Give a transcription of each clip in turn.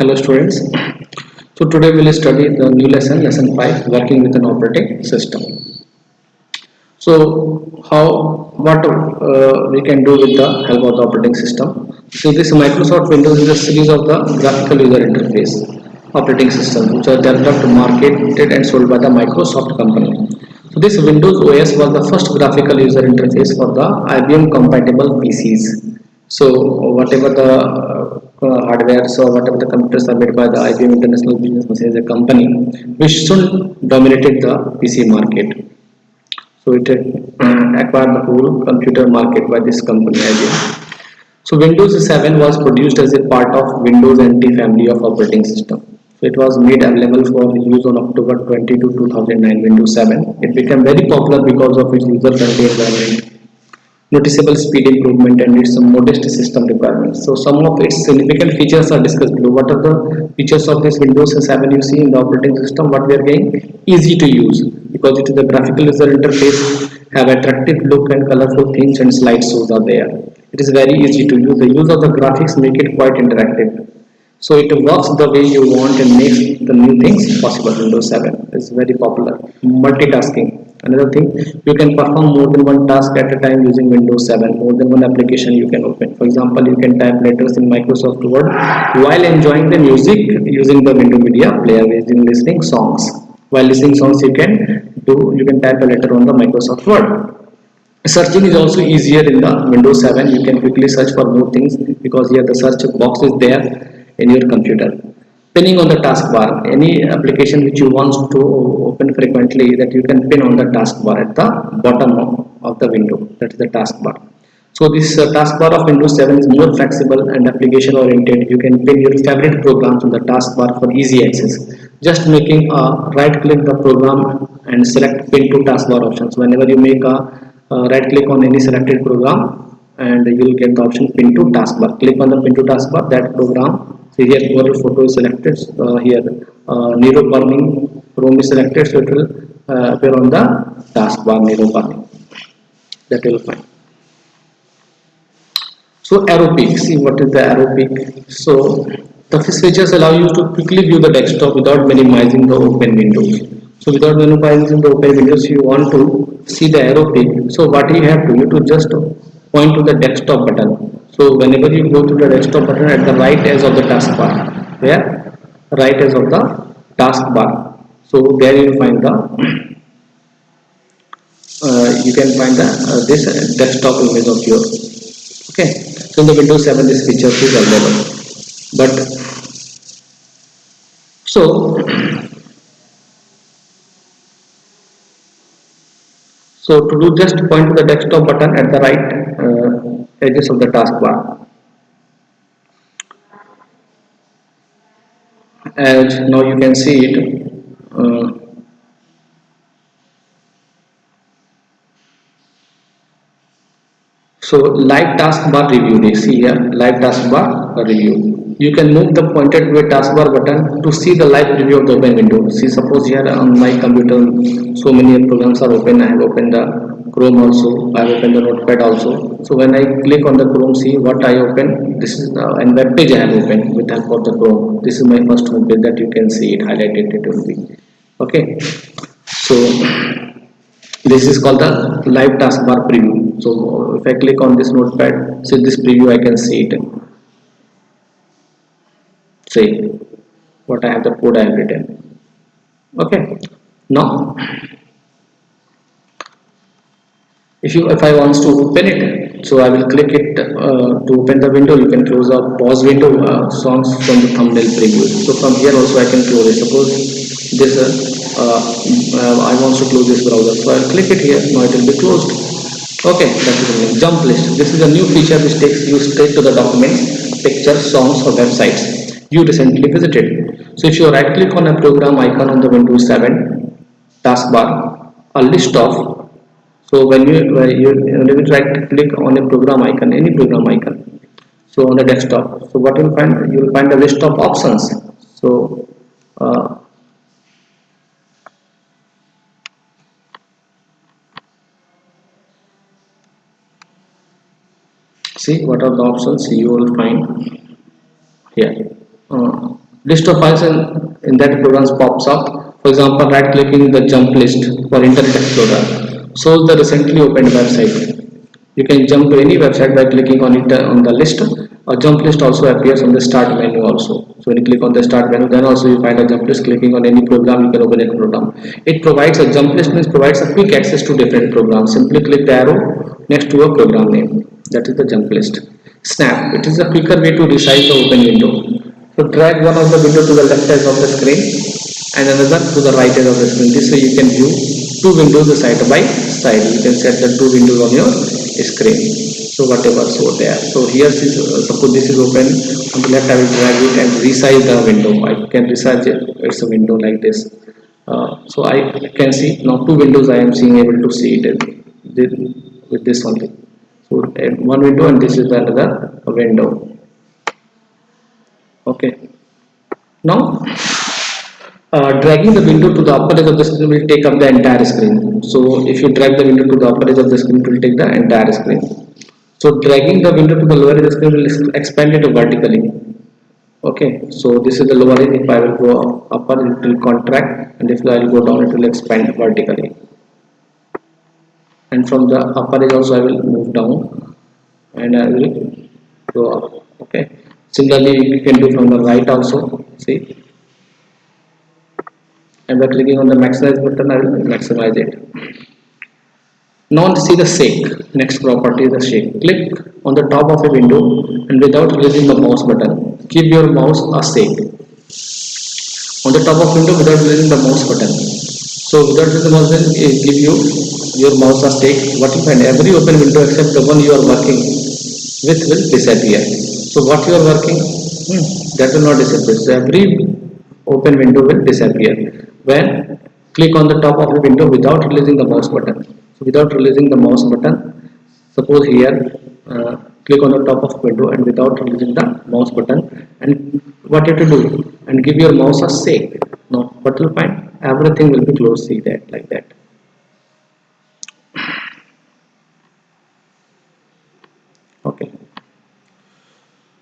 Hello students. So today we will study the new lesson 5, working with an operating system. So what we can do with the help of the operating system. So this Microsoft Windows is a series of the graphical user interface operating systems which are developed, marketed and sold by the Microsoft company. So this Windows OS was the first graphical user interface for the IBM compatible PCs. So whatever the hardware, so whatever the computers are made by the IBM International Business Machines, a company which soon dominated the PC market. So it acquired the whole computer market by this company IBM. So Windows 7 was produced as a part of Windows NT family of operating system. So it was made available for use on October 22, 2009, Windows 7. It became very popular because of its user-friendly environment, noticeable speed improvement and its modest system requirements. So some of its significant features are discussed below. What are the features of this Windows 7 you see in the operating system? What we are getting? Easy to use because it is a graphical user interface, have attractive look and colorful themes and slideshows are there. It is very easy to use. The use of the graphics make it quite interactive. So it works the way you want and makes the new things possible. Windows 7 is very popular. Multitasking. Another thing, you can perform more than one task at a time using Windows 7. More than one application you can open. For example, you can type letters in Microsoft Word while enjoying the music using the Windows Media Player, using listening songs. While listening songs, you can type a letter on the Microsoft Word. Searching is also easier in the Windows 7. You can quickly search for more things because here the search box is there in your computer. Pinning on the taskbar, any application which you want to open frequently, that you can pin on the taskbar at the bottom of the window. That is the taskbar. So this taskbar of Windows 7 is more flexible and application oriented. You can pin your favorite programs on the taskbar for easy access. Just making a right click the program and select pin to taskbar options. Whenever you make a right click on any selected program and you will get the option pin to taskbar. Click on the pin to taskbar, that program. See here your photo is selected. Here Nero Burning Chrome is selected, so it will appear on the taskbar Nero Burning. That you will find. So arrow peak, see what is the arrow peak. So the features allow you to quickly view the desktop without minimizing the open windows. So without minimizing the open windows, you want to see the arrow peak. So what you to just point to the desktop button. So whenever you go to the desktop button at the right edge of the taskbar, where right edge of the taskbar. So there you find the you can find the this desktop image of yours. Okay, so in the Windows 7 this feature is available. But so to do, just point to the desktop button at the right edges of the taskbar. As now you can see it. So live taskbar review, they see here live taskbar review. You can move the pointer to a taskbar button to see the live review of the open window. See, suppose here on my computer so many programs are open. I have opened the Chrome also. I have opened the Notepad also. So when I click on the Chrome, see what I open. This is the and web page I have opened with help of the Chrome. This is my first home page that you can see it highlighted. It will be okay. So this is called the live taskbar preview. So if I click on this notepad, see this preview, I can see it. See what I have, the code I have written. Okay, now if I want to open it, so I will click it to open the window. You can close a pause window, songs from the thumbnail preview. So from here also I can close it. Suppose this I want to close this browser, so I'll click it here. Now it will be closed. Okay, that is the name. Jump list. This is a new feature which takes you straight to the documents, pictures, songs, or websites you recently visited. So if you right click on a program icon on the Windows 7 taskbar, a list of, so when you right click on a program icon, any program icon, so on the desktop, so what you'll find, you'll find a list of options. So uh, see what are the options you will find here. List of files in that program pops up. For example, right clicking the jump list for Internet Explorer shows the recently opened website. You can jump to any website by clicking on it on the list. A jump list also appears on the start menu also. So when you click on the start menu, then also you find a jump list. Clicking on any program, you can open any program. It provides a jump list means provides a quick access to different programs. Simply click the arrow next to a program name. That is the jump list. Snap. It is a quicker way to resize the open window. So drag one of the window to the left edge of the screen and another to the right edge of the screen. This way you can view two windows side by side. You can set the two windows on your screen. So whatever, so there. So here is suppose this is open on the left. I will drag it and resize the window. I can resize it. It's a window like this. So I can see now two windows. I am seeing able to see it with this only. So one window and this is another window. Okay. Now dragging the window to the upper edge of the screen will take up the entire screen. So if you drag the window to the upper edge of the screen, it will take the entire screen. So dragging the window to the lower edge of the screen will expand it vertically. Okay, so this is the lower edge. If I will go upper, it will contract, and if I will go down, it will expand vertically. And from the upper edge also I will move down, and I will go up. Okay. Similarly, you can do from the right also. See. And by clicking on the maximize button, I will maximize it. Now see the shake. Next property is the shake. Click on the top of a window and without releasing the mouse button, give your mouse a shake. On the top of window without releasing the mouse button. So without releasing the mouse button, give your mouse a shake. What you find? Every open window except the one you are working with will disappear. So what you are working, that will not disappear. So every open window will disappear when click on the top of the window without releasing the mouse button. So without releasing the mouse button, suppose here click on the top of window and without releasing the mouse button, and what you have to do and give your mouse a shake. Now what will find? Everything will be closed. See that like that. Okay.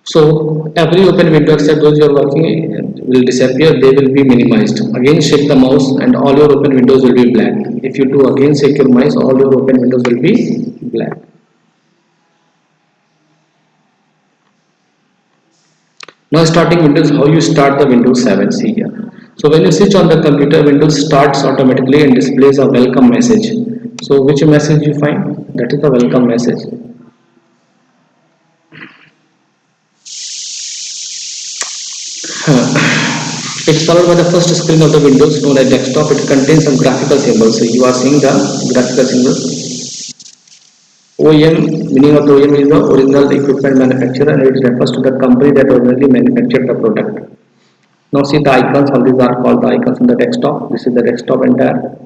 So every open window except those you are working will disappear, they will be minimized. Again shake the mouse and all your open windows will be black. If you do again shake your mouse, all your open windows will be black. Now starting Windows, how you start the Windows 7, see here. So when you switch on the computer, Windows starts automatically and displays a welcome message. So which message you find? That is the welcome message. It's followed by the first screen of the Windows known as desktop. It contains some graphical symbols. So you are seeing the graphical symbols. OEM, meaning of the OEM is the original equipment manufacturer, and it refers to the company that originally manufactured the product. Now see the icons, all these are called the icons in the desktop. This is the desktop entire.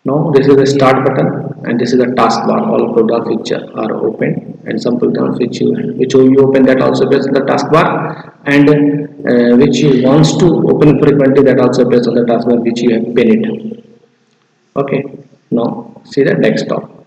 Now this is the start button and this is the taskbar. All programs which are open and some programs which you open that also appears in the taskbar, and which you wants to open frequently that also appears on the taskbar which you have pinned. Okay, now see the desktop.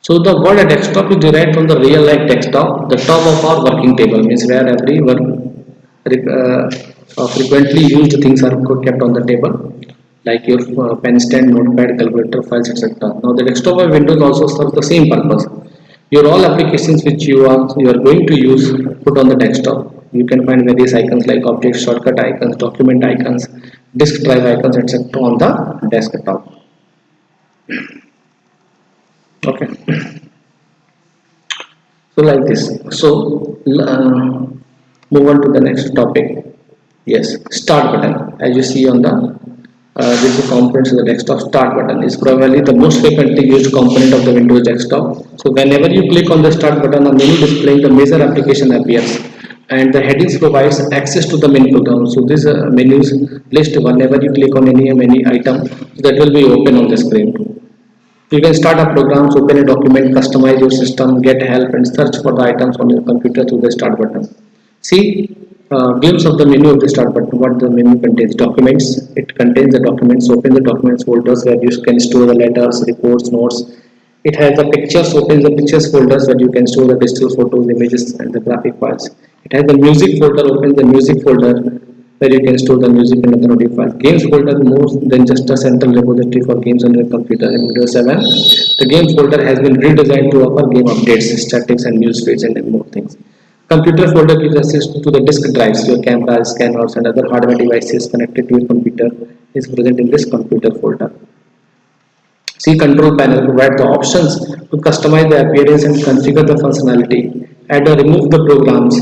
So the word desktop is derived from the real life desktop, the top of our working table, means where everyone frequently used things are kept on the table, like your pen stand, notepad, calculator, files, etc. Now the desktop of Windows also serves the same purpose. Your all applications which you are going to use put on the desktop. You can find various icons like object shortcut icons, document icons, disk drive icons, etc. on the desktop. Okay. So like this. So move on to the next topic. Yes, start button. As you see on the this is components of the desktop. Start button is probably the most frequently used component of the Windows desktop. So whenever you click on the start button, a menu displaying the major application appears, and the headings provides access to the main program. So this menus list whenever you click on any item, that will be open on the screen. You can start a program, open a document, customize your system, get help, and search for the items on your computer through the start button. See glimpse of the menu of the start button. What the menu contains: documents. It contains the documents. Open the documents folders where you can store the letters, reports, notes. It has the pictures, opens the pictures folders where you can store the digital photos, images and the graphic files. It has the music folder, opens the music folder where you can store the music and other audio files. Games folder, more than just a central repository for games on your computer. In Windows 7, the game folder has been redesigned to offer game updates, statics and news feeds and more things. Computer folder gives access to the disk drives, your camera, scanners and other hardware devices connected to your computer is present in this computer folder. See, control panel provide the options to customize the appearance and configure the functionality, add or remove the programs,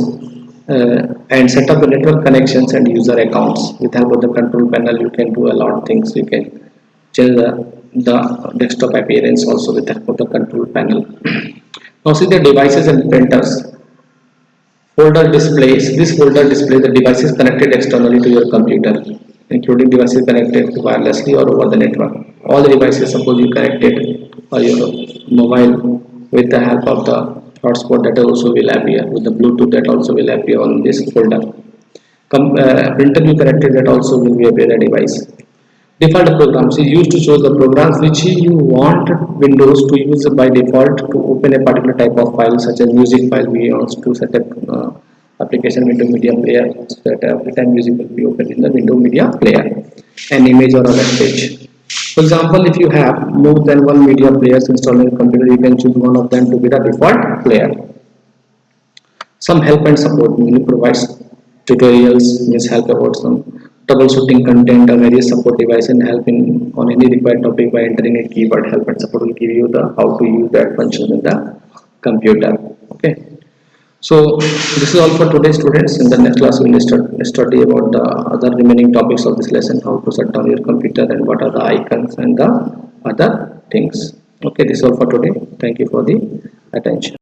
and set up the network connections and user accounts. With help of the control panel, you can do a lot of things. You can change the desktop appearance also with help of the control panel. Now see the devices and printers. Folder displays. This folder displays the devices connected externally to your computer, including devices connected wirelessly or over the network. All the devices, suppose you connected or your mobile with the help of the hotspot, that also will appear with the Bluetooth, that also will appear on this folder. Printer you connected, that also will be appear the device. Default programs is used to show the programs which you want Windows to use by default to open a particular type of file, such as music file. We want to set up application window media player so that every time music will be opened in the window media player, an image or a web page. For example, if you have more than one media players installed on your computer, you can choose one of them to be the default player. Some help and support menu provides tutorials, means help about some troubleshooting content or various support device and help in on any required topic by entering a keyword. Help and support will give you the how to use that function in the computer. Okay. So this is all for today, students. In the next class we will study about the other remaining topics of this lesson, how to shut down your computer and what are the icons and the other things. Okay, this is all for today. Thank you for the attention.